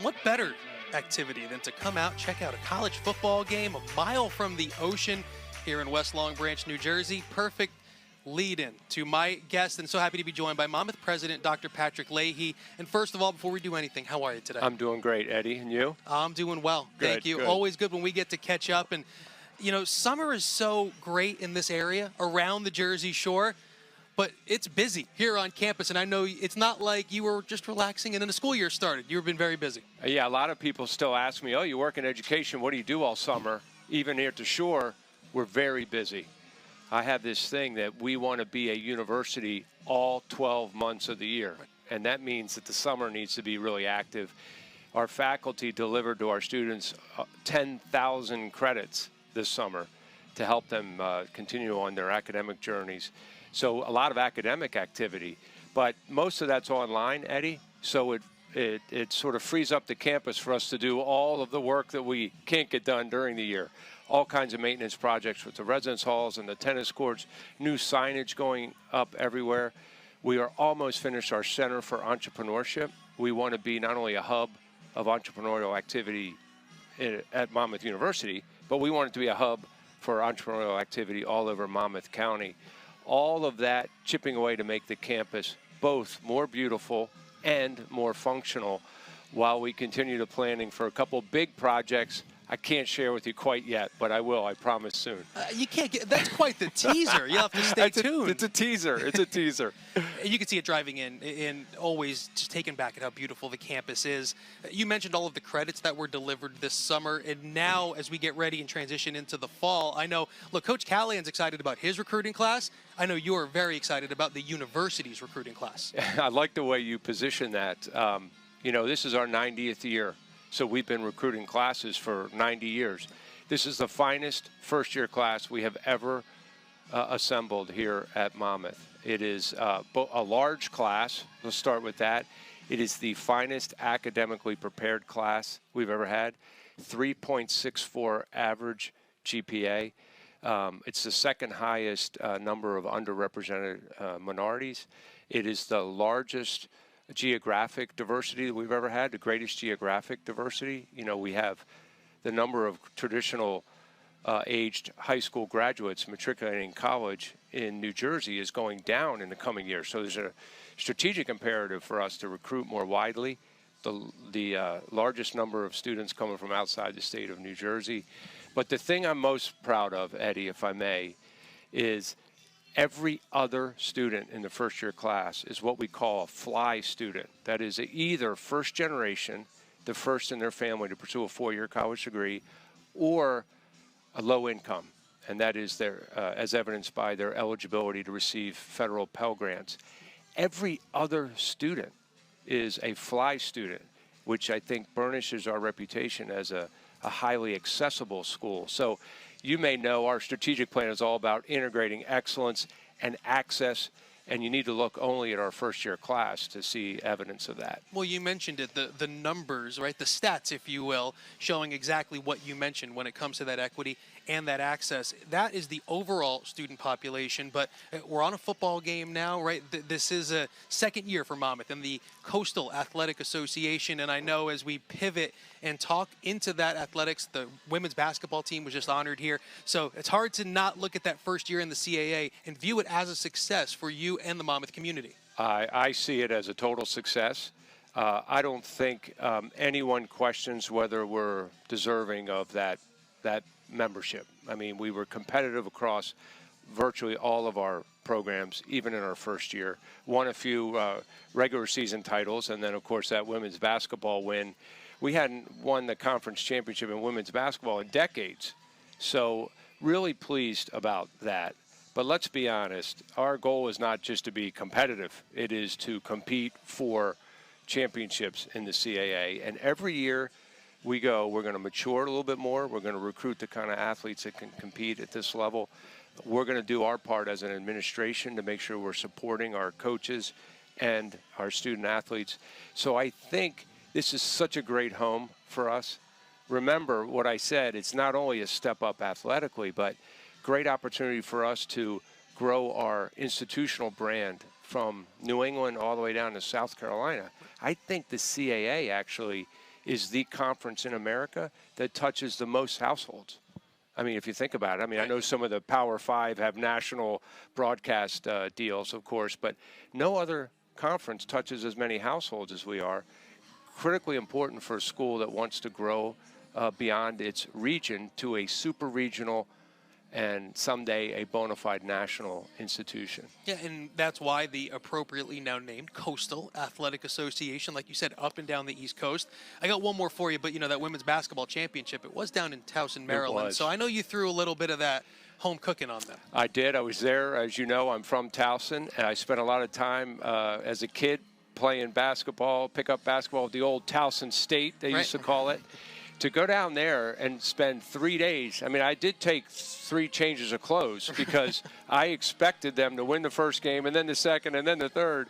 what better activity than to come out, check out a college football game a mile from the ocean here in West Long Branch, New Jersey. Perfect lead-in to my guest, and so happy to be joined by Monmouth President Dr. Patrick Leahy. And first of all, before we do anything, how are you today? I'm doing great, Eddie. And you? I'm doing well. Thank you. Good. Always good when we get to catch up. And, you know, summer is so great in this area around the Jersey Shore, but it's busy here on campus. And I know it's not like you were just relaxing and then the school year started. You've been very busy. Yeah, a lot of people still ask me, oh, you work in education. What do you do all summer? Even here at the shore, we're very busy. I have this thing that we want to be a university all 12 months of the year, and that means that the summer needs to be really active. Our faculty delivered to our students 10,000 credits this summer to help them continue on their academic journeys. So a lot of academic activity, but most of that's online, Eddie, so it sort of frees up the campus for us to do all of the work that we can't get done during the year. All kinds of maintenance projects with the residence halls and the tennis courts, new signage going up everywhere. We are almost finished our Center for Entrepreneurship. We want to be not only a hub of entrepreneurial activity at Monmouth University, but we want it to be a hub for entrepreneurial activity all over Monmouth County. All of that chipping away to make the campus both more beautiful and more functional while we continue to planning for a couple big projects I can't share with you quite yet, but I will. I promise soon. You can't get, that's quite the teaser. You'll have to stay tuned. It's a teaser. It's a teaser. You can see it driving in and always just taken back at how beautiful the campus is. You mentioned all of the credits that were delivered this summer, and now as we get ready and transition into the fall, I know, look, Coach Callahan's excited about his recruiting class. I know you're very excited about the university's recruiting class. I like the way you position that. You know, this is our 90th year. So we've been recruiting classes for 90 years. This is the finest first-year class we have ever assembled here at Monmouth. It is a large class. Let's start with that. It is the finest academically prepared class we've ever had. 3.64 average GPA. It's the second highest number of underrepresented minorities. It is the largest geographic diversity that we've ever had, the greatest geographic diversity. You know, we have the number of traditional aged high school graduates matriculating in college in New Jersey is going down in the coming years. So there's a strategic imperative for us to recruit more widely. The largest number of students coming from outside the state of New Jersey. But the thing I'm most proud of, Eddie, if I may, is every other student in the first-year class is what we call a fly student. That is either first generation, the first in their family to pursue a four-year college degree, or a low income, and that is their, as evidenced by their eligibility to receive federal Pell Grants. Every other student is a fly student, which I think burnishes our reputation as a highly accessible school. So you may know our strategic plan is all about integrating excellence and access, and you need to look only at our first-year class to see evidence of that. Well, you mentioned it, the numbers, right, the stats, if you will, showing exactly what you mentioned when it comes to that equity and that access. That is the overall student population, but we're on a football game now, right? This is a second year for Monmouth and the Coastal Athletic Association, and I know as we pivot and talk into that athletics, the women's basketball team was just honored here, so it's hard to not look at that first year in the CAA and view it as a success for you and the Monmouth community. I see it as a total success. I don't think anyone questions whether we're deserving of that membership. I mean, we were competitive across virtually all of our programs, even in our first year. Won a few regular season titles, and then, of course, that women's basketball win. We hadn't won the conference championship in women's basketball in decades, so really pleased about that. But let's be honest, our goal is not just to be competitive. It is to compete for championships in the CAA. And every year we go, we're going to mature a little bit more. We're going to recruit the kind of athletes that can compete at this level. We're going to do our part as an administration to make sure we're supporting our coaches and our student athletes. So I think this is such a great home for us. Remember what I said, it's not only a step up athletically, but great opportunity for us to grow our institutional brand from New England all the way down to South Carolina. I think the CAA actually is the conference in America that touches the most households. I mean, if you think about it, I mean, I know some of the Power Five have national broadcast deals, of course, but no other conference touches as many households as we are. Critically important for a school that wants to grow beyond its region to a super regional and someday a bona fide national institution. Yeah, and that's why the appropriately now named Coastal Athletic Association, like you said, up and down the East Coast. I got one more for you, but that women's basketball championship, it was down in Towson, Maryland. So I know you threw a little bit of that home cooking on them. I did. I was there. As you know, I'm from Towson, and I spent a lot of time as a kid playing basketball, pickup basketball at the old Towson State, they used to call it. To go down there and spend 3 days, I mean, I did take 3 changes of clothes because I expected them to win the first game and then the second and then the third.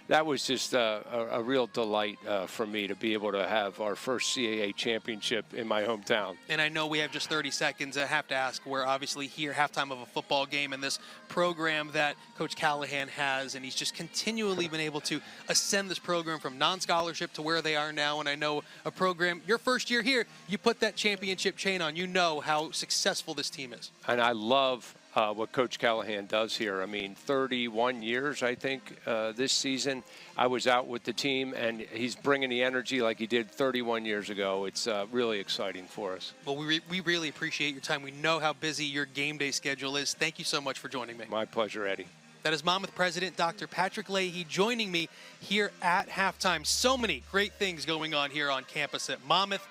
That was just a real delight for me to be able to have our first CAA championship in my hometown. And I know we have just 30 seconds. I have to ask, we're obviously here, halftime of a football game, and this program that Coach Callahan has, and he's just continually been able to ascend this program from non-scholarship to where they are now. And I know a program, your first year here, you put that championship chain on. You know how successful this team is. And I love what Coach Callahan does here. I mean, 31 years, I think, this season. I was out with the team, and he's bringing the energy like he did 31 years ago. It's really exciting for us. Well, we really appreciate your time. We know how busy your game day schedule is. Thank you so much for joining me. My pleasure, Eddie. That is Monmouth President Dr. Patrick Leahy joining me here at halftime. So many great things going on here on campus at Monmouth.